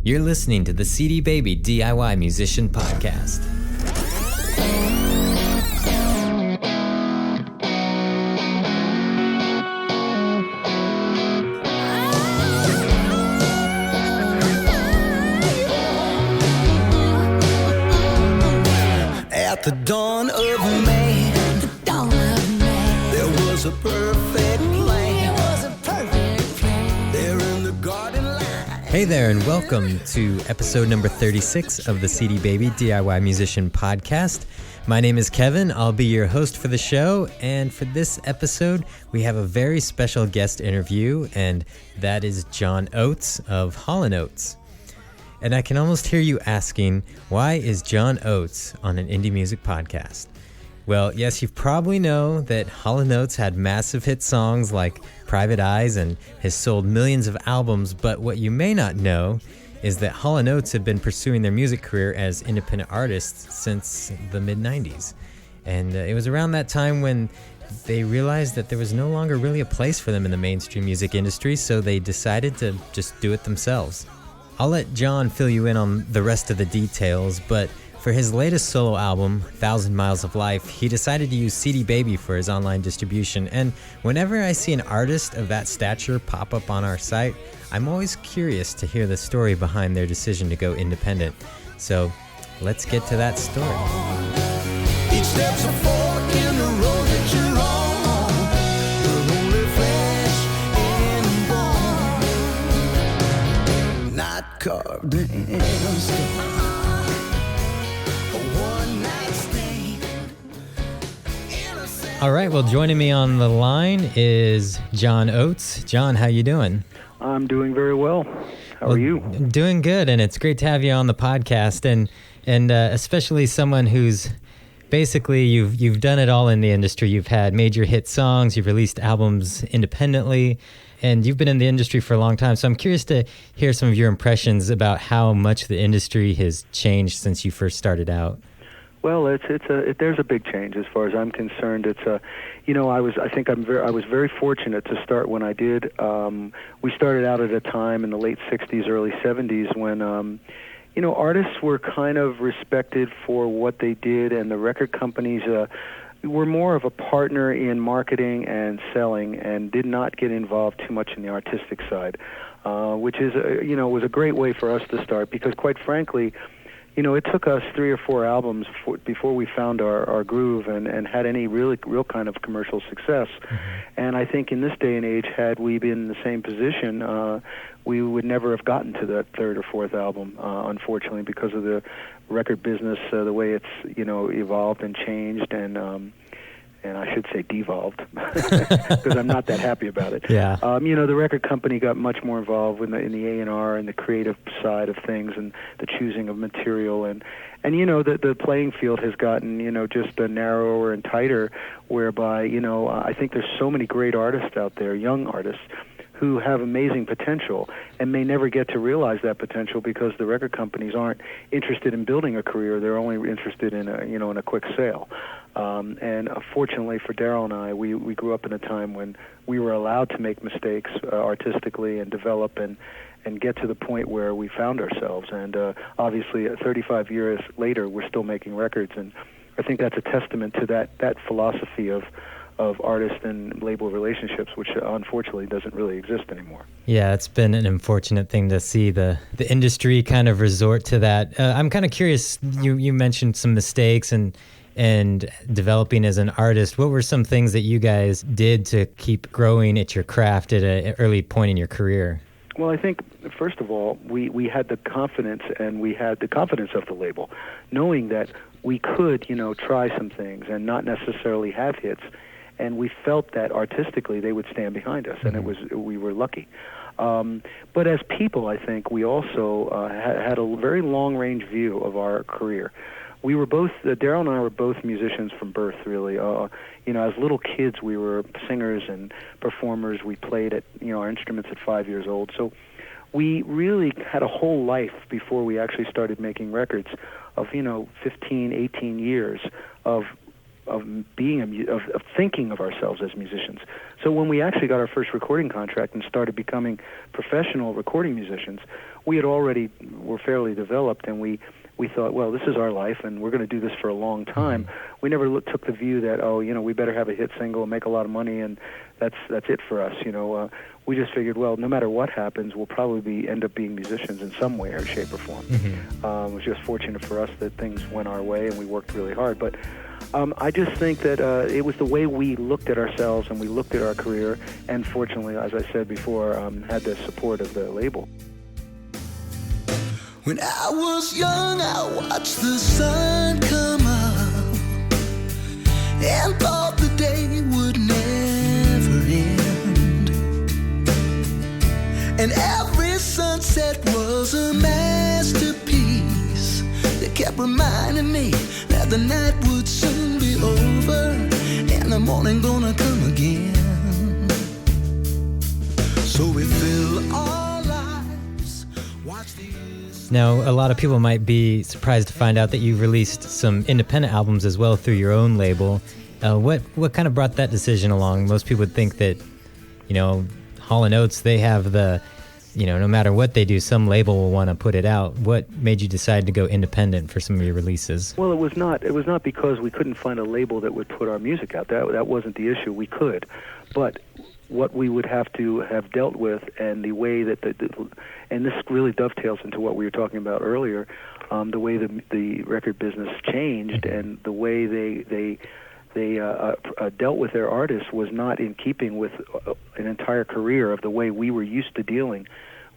You're listening to the CD Baby DIY Musician Podcast. At the dawn of May, there was a perfect plan. There in the garden line. Hey there, and welcome to episode number 36 of the CD Baby DIY Musician Podcast. My name is Kevin. I'll be your host for the show, and for this episode, we have a very special guest interview, and that is John Oates of Hall & Oates. And I can almost hear you asking, why is John Oates on an indie music podcast? Well, yes, you probably know that Hall & Oates had massive hit songs like Private Eyes and has sold millions of albums, but what you may not know is that Hall & Oates have been pursuing their music career as independent artists since the mid-90s. And it was around that time when they realized that there was no longer really a place for them in the mainstream music industry, so they decided to just do it themselves. I'll let John fill you in on the rest of the details, but for his latest solo album, 1,000 Miles of Life, he decided to use CD Baby for his online distribution. And whenever I see an artist of that stature pop up on our site, I'm always curious to hear the story behind their decision to go independent. So let's get to that story. Each step's a fork in the road that you're on. You're only flesh and bone, not carved in stone. All right, well, joining me on the line is John Oates. John, how you doing? I'm doing very well. How are you? Doing good, and it's great to have you on the podcast, and especially someone who's basically you've done it all in the industry. You've had major hit songs, you've released albums independently, and you've been in the industry for a long time. So I'm curious to hear some of your impressions about how much the industry has changed since you first started out. Well, there's a big change as far as I'm concerned. I was very fortunate to start when I did. We started out at a time in the late '60s, early '70s when artists were kind of respected for what they did, and the record companies were more of a partner in marketing and selling, and did not get involved too much in the artistic side, which is was a great way for us to start, because quite frankly, it took us 3 or 4 albums before we found our groove and had any real kind of commercial success. Mm-hmm. And I think in this day and age, had we been in the same position, we would never have gotten to that 3rd or 4th album, unfortunately, because of the record business, the way it's evolved and changed, and I should say devolved, because I'm not that happy about it. Yeah. The record company got much more involved in the A&R and the creative side of things, and the choosing of material, and the playing field has gotten just narrower and tighter, whereby I think there's so many great artists out there, young artists, who have amazing potential and may never get to realize that potential because the record companies aren't interested in building a career. They're only interested in a quick sale. And fortunately for Daryl and I, we grew up in a time when we were allowed to make mistakes artistically and develop and get to the point where we found ourselves. And obviously, 35 years later, we're still making records. And I think that's a testament to that philosophy of artist and label relationships, which unfortunately doesn't really exist anymore. Yeah, it's been an unfortunate thing to see the industry kind of resort to that. I'm kind of curious, you mentioned some mistakes and developing as an artist. What were some things that you guys did to keep growing at your craft at an early point in your career? Well, I think, first of all, we had the confidence, and we had the confidence of the label, knowing that we could, try some things and not necessarily have hits, and we felt that artistically they would stand behind us, and we were lucky. But as people, I think we also had a very long-range view of our career. We were both, Daryl and I were both musicians from birth, really. As little kids, we were singers and performers. We played our instruments at 5 years old. So we really had a whole life before we actually started making records of, 15, 18 years of of thinking of ourselves as musicians. So when we actually got our first recording contract and started becoming professional recording musicians, we had already were fairly developed, and we thought, well, this is our life, and we're going to do this for a long time. We never took the view that, we better have a hit single and make a lot of money, and that's it for us. We just figured, well, no matter what happens, we'll probably end up being musicians in some way or shape or form. It was just fortunate for us that things went our way, and we worked really hard. But I just think that it was the way we looked at ourselves and we looked at our career, and fortunately, as I said before, had the support of the label. When I was young, I watched the sun come up and thought the day would never end. And every sunset was a masterpiece that kept reminding me that the night would soon be over and the morning gonna come again. So we fill our lives, watch the years. Now, a lot of people might be surprised to find out that you released some independent albums as well through your own label. What kind of brought that decision along? Most people would think that, Hall & Oates, they have the, no matter what they do, some label will want to put it out. What made you decide to go independent for some of your releases? Well, it was not because we couldn't find a label that would put our music out. That wasn't the issue. We could, but what we would have to have dealt with, and the way that and this really dovetails into what we were talking about earlier, the way the record business changed and the way they dealt with their artists was not in keeping with an entire career of the way we were used to dealing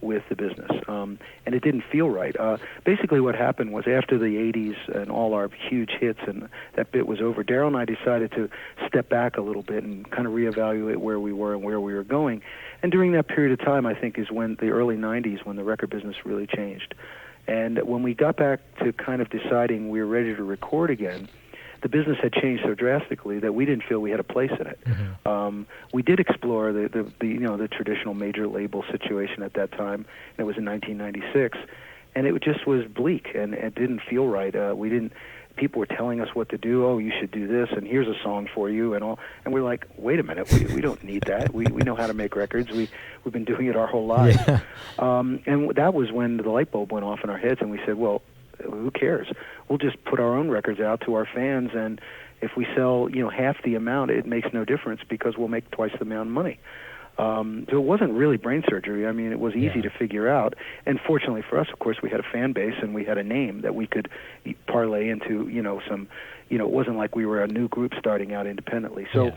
with the business, and it didn't feel right. Basically what happened was, after the 80s and all our huge hits and that bit was over, Daryl and I decided to step back a little bit and kind of reevaluate where we were and where we were going. And during that period of time, I think, is when the early 90s, when the record business really changed. And when we got back to kind of deciding we were ready to record again, the business had changed so drastically that we didn't feel we had a place in it. We did explore the traditional major label situation at that time. And it was in 1996, and it just was bleak, and it didn't feel right. People were telling us what to do. Oh, you should do this, and here's a song for you, and all. And we're like, wait a minute, we don't need that. We know how to make records. We've been doing it our whole lives. Yeah. And that was when the light bulb went off in our heads, and we said, well, who cares? We'll just put our own records out to our fans, and if we sell, half the amount, it makes no difference because we'll make twice the amount of money. So it wasn't really brain surgery. I mean, it was easy to figure out. And fortunately for us, of course, we had a fan base and we had a name that we could parlay into, some, it wasn't like we were a new group starting out independently. So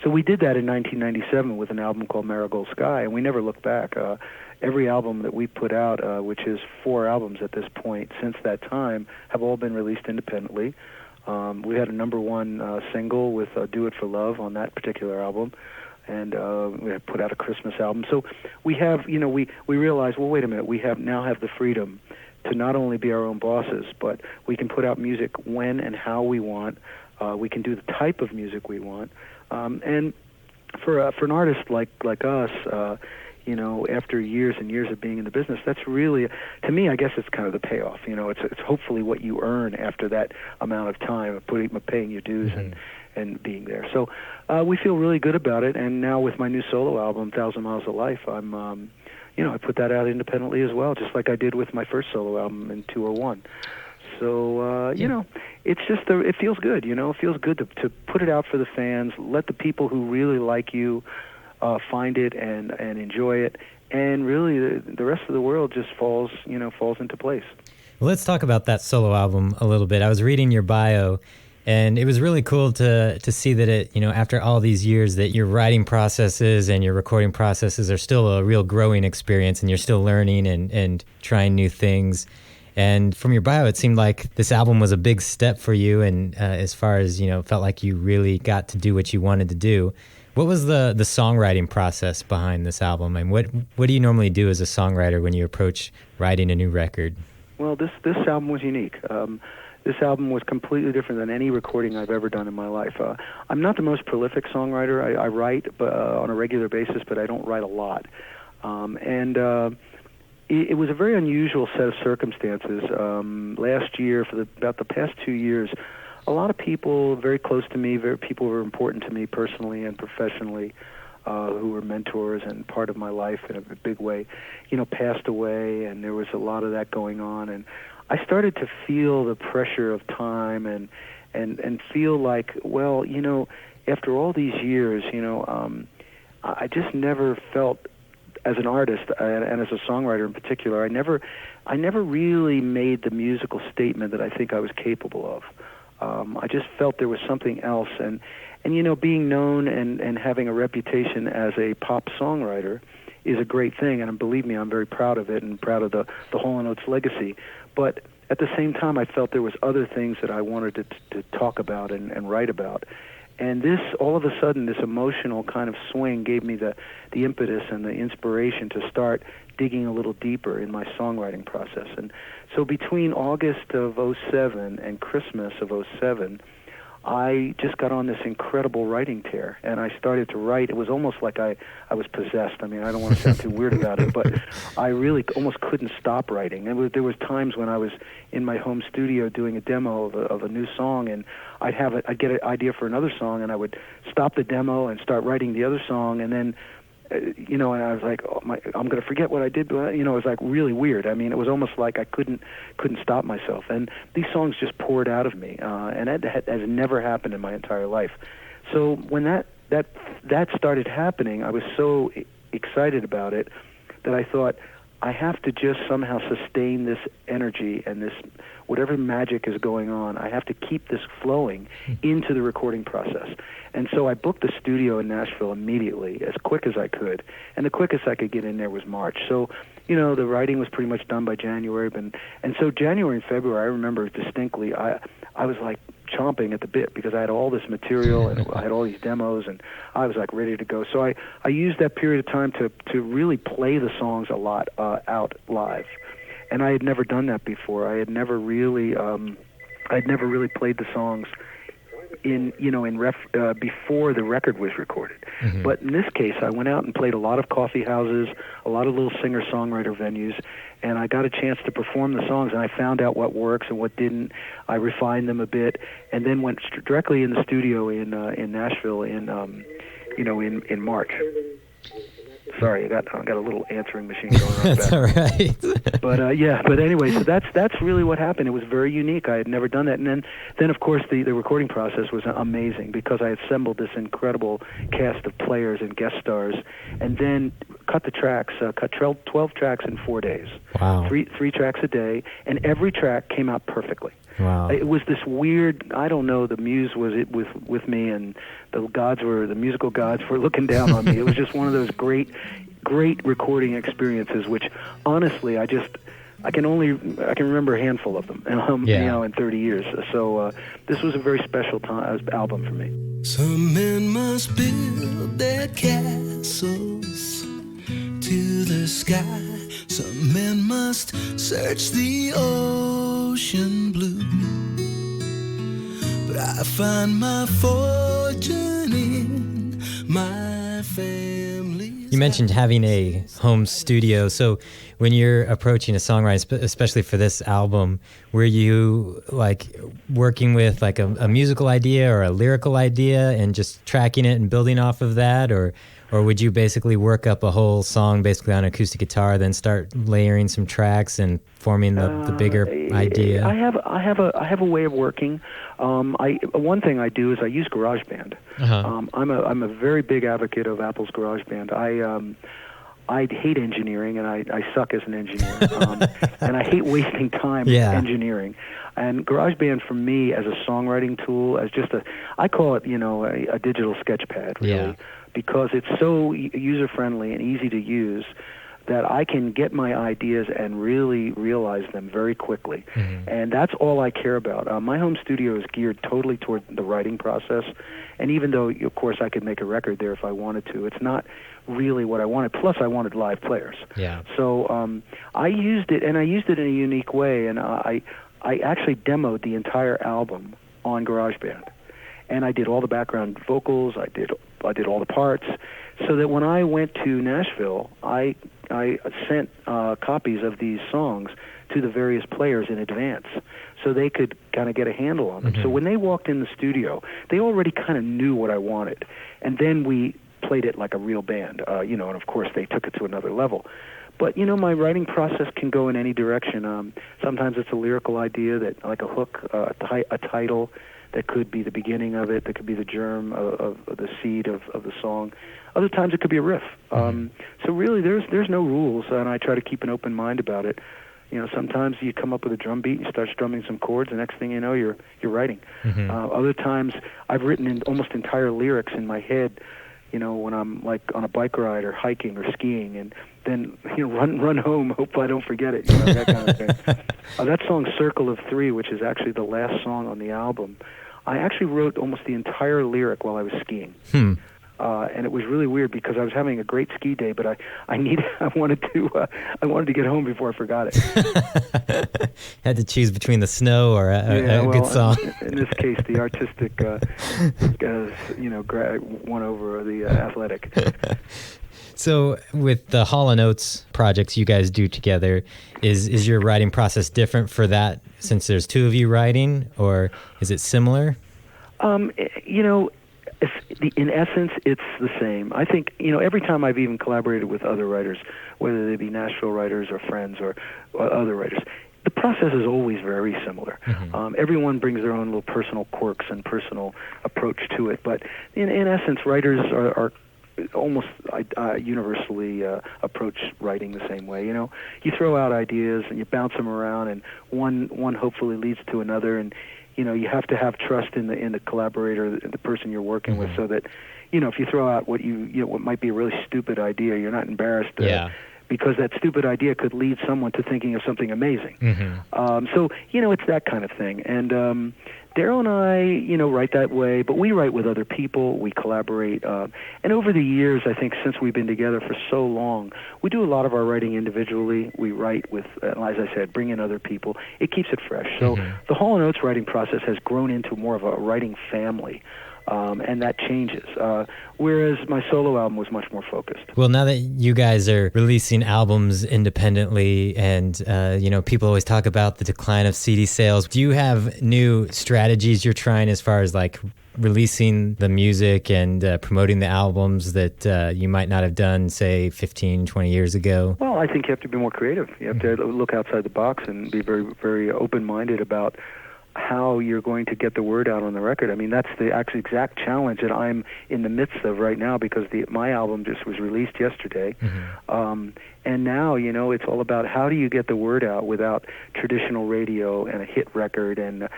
we did that in 1997 with an album called Marigold Sky, and we never looked back. Every album that we put out, which is 4 albums at this point since that time, have all been released independently. We had a _1 single with Do It For Love on that particular album, and we had put out a Christmas album. So we have, we realized, well, wait a minute, we now have the freedom to not only be our own bosses, but we can put out music when and how we want. We can do the type of music we want. And for an artist like us, after years and years of being in the business, that's really, to me, I guess it's kind of the payoff. It's hopefully what you earn after that amount of time of paying your dues and being there. So we feel really good about it. And now with my new solo album, 1,000 Miles of Life, I'm, I put that out independently as well, just like I did with my first solo album in 2001. So, it's just, it feels good, it feels good to put it out for the fans, let the people who really like you find it and enjoy it, and really the rest of the world just falls into place. Well, let's talk about that solo album a little bit. I was reading your bio, and it was really cool to see that it, after all these years, that your writing processes and your recording processes are still a real growing experience, and you're still learning and trying new things. And from your bio, it seemed like this album was a big step for you, and as far as, felt like you really got to do what you wanted to do. What was the songwriting process behind this album, and what do you normally do as a songwriter when you approach writing a new record? Well, this album was unique. This album was completely different than any recording I've ever done in my life. I'm not the most prolific songwriter. I write on a regular basis, but I don't write a lot. It was a very unusual set of circumstances. Last year, for about the past 2 years, a lot of people very close to me, people who were important to me personally and professionally, who were mentors and part of my life in a big way, passed away, and there was a lot of that going on. And I started to feel the pressure of time and feel like, well, after all these years, I just never felt, as an artist and as a songwriter in particular, I never really made the musical statement that I think I was capable of. I just felt there was something else, and being known and having a reputation as a pop songwriter is a great thing, and believe me, I'm very proud of it and proud of the Hall & Oates legacy. But at the same time, I felt there was other things that I wanted to talk about and write about. And this, all of a sudden, this emotional kind of swing gave me the impetus and the inspiration to start digging a little deeper in my songwriting process. And so between August of 2007 and Christmas of 2007, I just got on this incredible writing tear, and I started to write. It was almost like I was possessed. I mean, I don't want to sound too weird about it, but I really almost couldn't stop writing. And there was times when I was in my home studio doing a demo of a new song, and I'd get an idea for another song, and I would stop the demo and start writing the other song, and then and I was like, I'm going to forget what I did. But, it was like really weird. I mean, it was almost like I couldn't stop myself. And these songs just poured out of me, and that has never happened in my entire life. So when that started happening, I was so excited about it that I thought, I have to just somehow sustain this energy and this whatever magic is going on. I have to keep this flowing into the recording process. And so I booked the studio in Nashville immediately, as quick as I could. And the quickest I could get in there was March. So, the writing was pretty much done by January. And so January and February, I remember distinctly, I was like chomping at the bit because I had all this material and I had all these demos, and I was like ready to go. So I used that period of time to really play the songs a lot out live. And I had never done that before. I had never really played the songs before the record was recorded. Mm-hmm. But in this case, I went out and played a lot of coffee houses, a lot of little singer-songwriter venues, and I got a chance to perform the songs, and I found out what works and what didn't. I refined them a bit, and then went directly in the studio in Nashville in March. Sorry, I got a little answering machine going on. That's all right. But anyway, so that's really what happened. It was very unique. I had never done that, and then of course the recording process was amazing because I assembled this incredible cast of players and guest stars, and then cut 12 tracks in 4 days. Wow. Three tracks a day, and every track came out perfectly. Wow. It was this weird, I don't know, the muse was it with me, and the musical gods were looking down on me. It was just one of those great recording experiences, which honestly, I can remember a handful of them, in 30 years. So this was a very special album for me. Some men must build their castles to the sky. Some men must search the ocean blue. But I find my fortune in my family. You mentioned having a home studio. So when you're approaching a songwriting, especially for this album, were you like working with like a musical idea or a lyrical idea and just tracking it and building off of that? Or would you basically work up a whole song basically on acoustic guitar, then start layering some tracks and forming the bigger idea? I have a way of working. One thing I do is I use GarageBand. Uh-huh. I'm a very big advocate of Apple's GarageBand. I hate engineering, and I suck as an engineer, and I hate wasting time engineering. And GarageBand for me as a songwriting tool, as just I call it a digital sketch pad, really, because it's so user friendly and easy to use that I can get my ideas and really realize them very quickly. Mm-hmm. And that's all I care about. My home studio is geared totally toward the writing process. And even though, of course, I could make a record there if I wanted to, it's not really what I wanted. Plus, I wanted live players. Yeah. So I used it, and I used it in a unique way. And I actually demoed the entire album on GarageBand. And I did all the background vocals. I did all the parts, so that when I went to Nashville, I I sent copies of these songs to the various players in advance so they could kind of get a handle on them. So when they walked in the studio, they already kind of knew what I wanted. And then we played it like a real band, and of course they took it to another level. But, my writing process can go in any direction. Sometimes it's a lyrical idea, that like a hook, a title that could be the beginning of it, that could be the germ of the seed of the song. Other times it could be a riff. So really there's no rules, and I try to keep an open mind about it. Sometimes you come up with a drum beat and you start strumming some chords, and next thing you know, you're writing. Other times I've written in almost entire lyrics in my head, when I'm like on a bike ride or hiking or skiing, and then run home, hope I don't forget it, that kind of thing. That song "Circle of Three," which is actually the last song on the album, I actually wrote almost the entire lyric while I was skiing. And it was really weird because I was having a great ski day, but I wanted to get home before I forgot it. Had to choose between the snow or a good song. In this case, the artistic, won over the athletic. So with the Hall & Oates projects you guys do together, is your writing process different for that since there's two of you writing, or is it similar? In essence, it's the same. I think, every time I've even collaborated with other writers, whether they be Nashville writers or friends or other writers, the process is always very similar. Everyone brings their own little personal quirks and personal approach to it. But in essence, writers are almost universally approach writing the same way. You throw out ideas and you bounce them around, and one hopefully leads to another, and you have to have trust in the collaborator, the person you're working with, so that if you throw out what what might be a really stupid idea, you're not embarrassed. Because that stupid idea could lead someone to thinking of something amazing. So it's that kind of thing. And Daryl and I, write that way, but we write with other people. We collaborate. And over the years, I think since we've been together for so long, we do a lot of our writing individually. We write with, as I said, bring in other people. It keeps it fresh. So the Hall & Oates writing process has grown into more of a writing family. And that changes. Whereas my solo album was much more focused. Well, now that you guys are releasing albums independently, and people always talk about the decline of CD sales, do you have new strategies you're trying as far as like releasing the music and promoting the albums that you might not have done, say, 15, 20 years ago? Well, I think you have to be more creative. You have to look outside the box and be very, very open-minded about how you're going to get the word out on the record. I mean, that's the exact challenge that I'm in the midst of right now, because my album just was released yesterday. And now, it's all about how do you get the word out without traditional radio and a hit record and,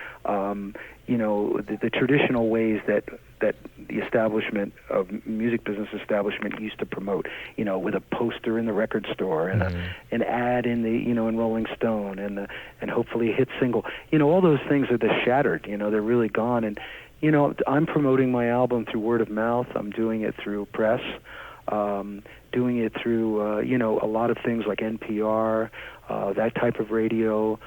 the traditional ways that the establishment of music business establishment used to promote, with a poster in the record store and an ad in the, in Rolling Stone and hopefully a hit single. All those things are shattered, they're really gone. And, I'm promoting my album through word of mouth. I'm doing it through press, doing it through, a lot of things like NPR, that type of radio,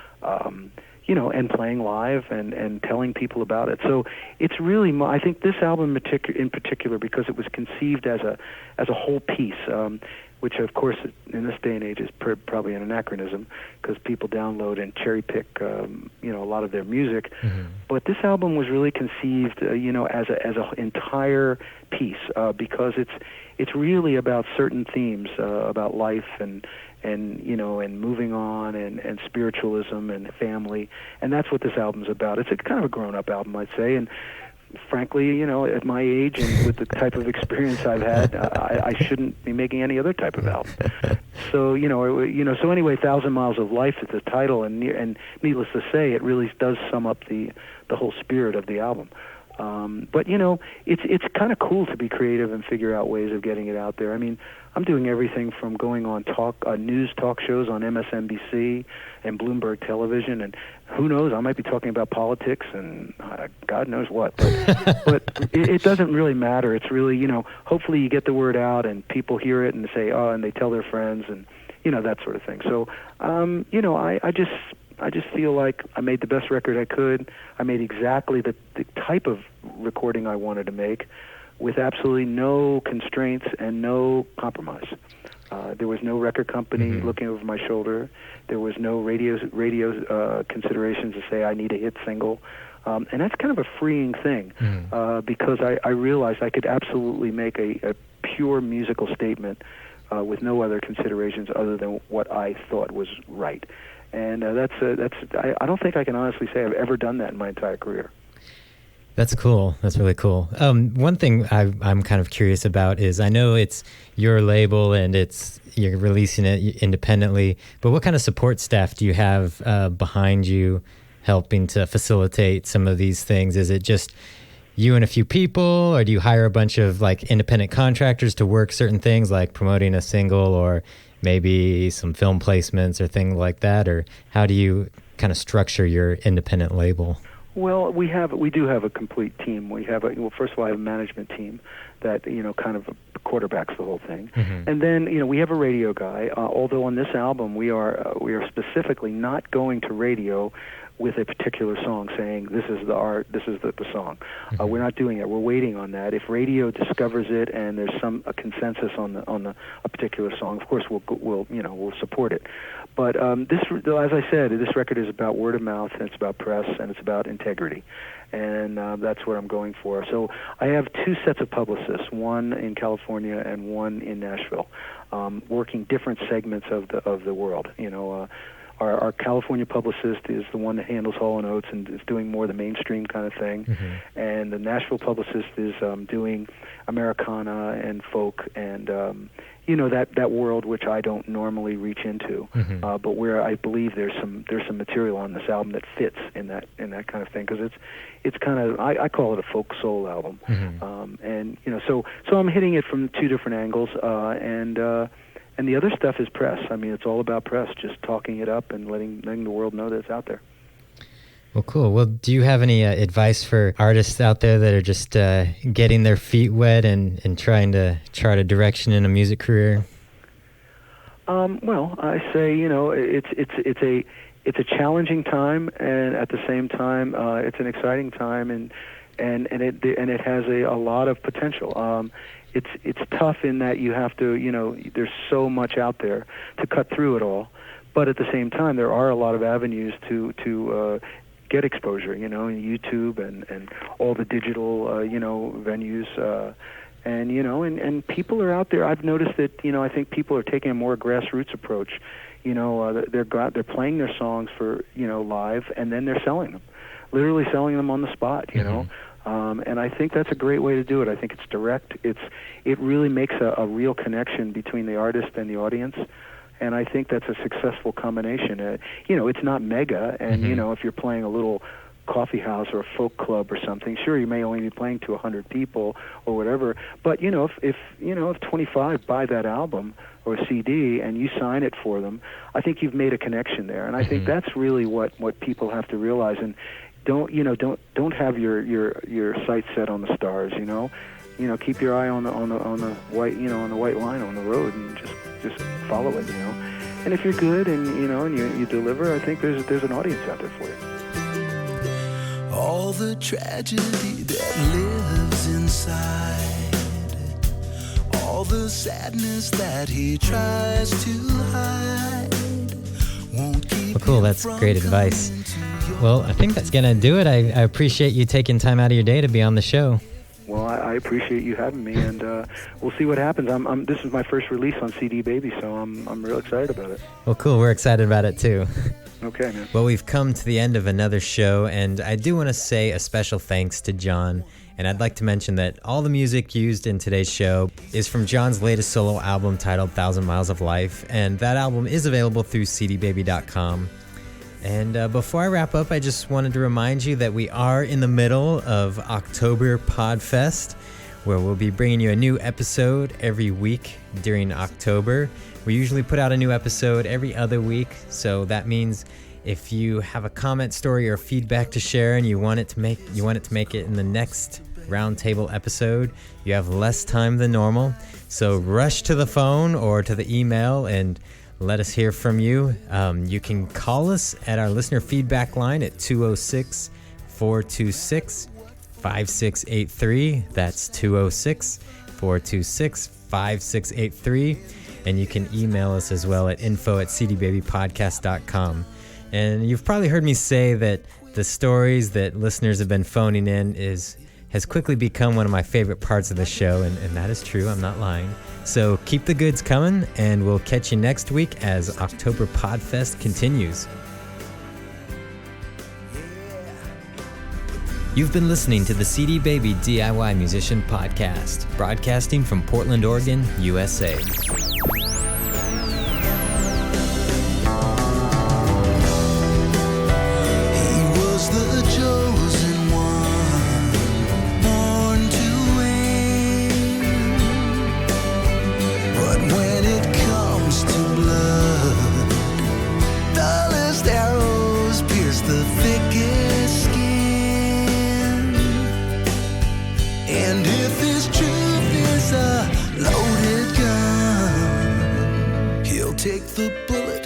and playing live and telling people about it. So it's really, I think this album in particular, because it was conceived as a whole piece, which of course in this day and age is probably an anachronism because people download and cherry pick, a lot of their music. But this album was really conceived, as an entire piece, because it's really about certain themes, about life and moving on and spiritualism and family, and that's what this album's about. It's a kind of a grown-up album, I'd say, and frankly, at my age and with the type of experience I've had, I shouldn't be making any other type of album. So, so anyway, 1,000 Miles of Life is the title, and needless to say, it really does sum up the whole spirit of the album. But it's kind of cool to be creative and figure out ways of getting it out there. I mean, I'm doing everything from going on news talk shows on MSNBC and Bloomberg Television, and who knows, I might be talking about politics and God knows what. But it doesn't really matter. It's really, hopefully you get the word out and people hear it and say, oh, and they tell their friends and, that sort of thing. So, I just feel like I made the best record I could. I made exactly the type of recording I wanted to make with absolutely no constraints and no compromise. There was no record company looking over my shoulder. There was no radio considerations to say I need a hit single. And that's kind of a freeing thing because I realized I could absolutely make a pure musical statement with no other considerations other than what I thought was right. And I don't think I can honestly say I've ever done that in my entire career. That's cool. That's really cool. One thing I'm kind of curious about is I know it's your label and you're releasing it independently, but what kind of support staff do you have behind you helping to facilitate some of these things? Is it just you and a few people, or do you hire a bunch of like independent contractors to work certain things like promoting a single or maybe some film placements or things like that? Or how do you kind of structure your independent label? Well, we do have a complete team. First of all, I have a management team that kind of quarterbacks the whole thing, and then we have a radio guy. Although on this album we are specifically not going to radio with a particular song, saying this is the song. We're not doing it. We're waiting on that. If radio discovers it and there's a consensus on a particular song, of course we'll support it. But this, as I said, this record is about word of mouth, and it's about press, and it's about integrity, and that's what I'm going for. So I have two sets of publicists, one in California and one in Nashville, working different segments of the world. Our California publicist is the one that handles Hall & Oates and is doing more the mainstream kind of thing. And the Nashville publicist is doing Americana and folk and, that world which I don't normally reach into, but where I believe there's some material on this album that fits in that kind of thing, because it's kind of, I call it a folk soul album. And, so I'm hitting it from two different angles, and the other stuff is press. I mean, it's all about press, just talking it up and letting the world know that it's out there. Well, cool. Well, do you have any advice for artists out there that are just getting their feet wet and trying to chart a direction in a music career? Well, I say, it's a challenging time, and at the same time, it's an exciting time, and it has a lot of potential. It's tough in that you have to, there's so much out there to cut through it all, but at the same time, there are a lot of avenues to get exposure, YouTube and all the digital, venues, and people are out there. I've noticed that, I think people are taking a more grassroots approach. They're playing their songs for, live, and then they're selling them, literally selling them on the spot, and I think that's a great way to do it. I think it's direct. It really makes a real connection between the artist and the audience, and I think that's a successful combination. It's not mega, and if you're playing a little coffee house or a folk club or something, sure, you may only be playing to 100 people or whatever. But if 25 buy that album or a CD and you sign it for them, I think you've made a connection there, and I think that's really what people have to realize. And don't have your sights set on the stars. Keep your eye on the white line on the road, and just follow it. And if you're good and you deliver, I think there's an audience out there for you. All the tragedy that lives inside, all the sadness that he tries to hide, won't keep. Well, cool. That's great advice. Well, I think that's going to do it. I appreciate you taking time out of your day to be on the show. Well, I appreciate you having me, and we'll see what happens. This is my first release on CD Baby, so I'm real excited about it. Well, cool. We're excited about it, too. Okay, man. Well, we've come to the end of another show, and I do want to say a special thanks to John. And I'd like to mention that all the music used in today's show is from John's latest solo album titled 1,000 Miles of Life, and that album is available through cdbaby.com. And before I wrap up, I just wanted to remind you that we are in the middle of October Podfest, where we'll be bringing you a new episode every week during October. We usually put out a new episode every other week, so that means if you have a comment, story, or feedback to share and you want it to make it in the next roundtable episode, you have less time than normal. So rush to the phone or to the email and let us hear from you. You can call us at our listener feedback line at 206-426-5683. That's 206-426-5683. And you can email us as well at info@cdbabypodcast.com. And you've probably heard me say that the stories that listeners have been phoning in has quickly become one of my favorite parts of the show, and that is true, I'm not lying. So keep the goods coming, and we'll catch you next week as October Podfest continues. You've been listening to the CD Baby DIY Musician Podcast, broadcasting from Portland, Oregon, USA. Take the bullet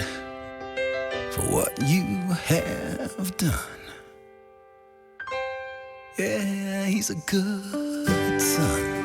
for what you have done. Yeah, he's a good son.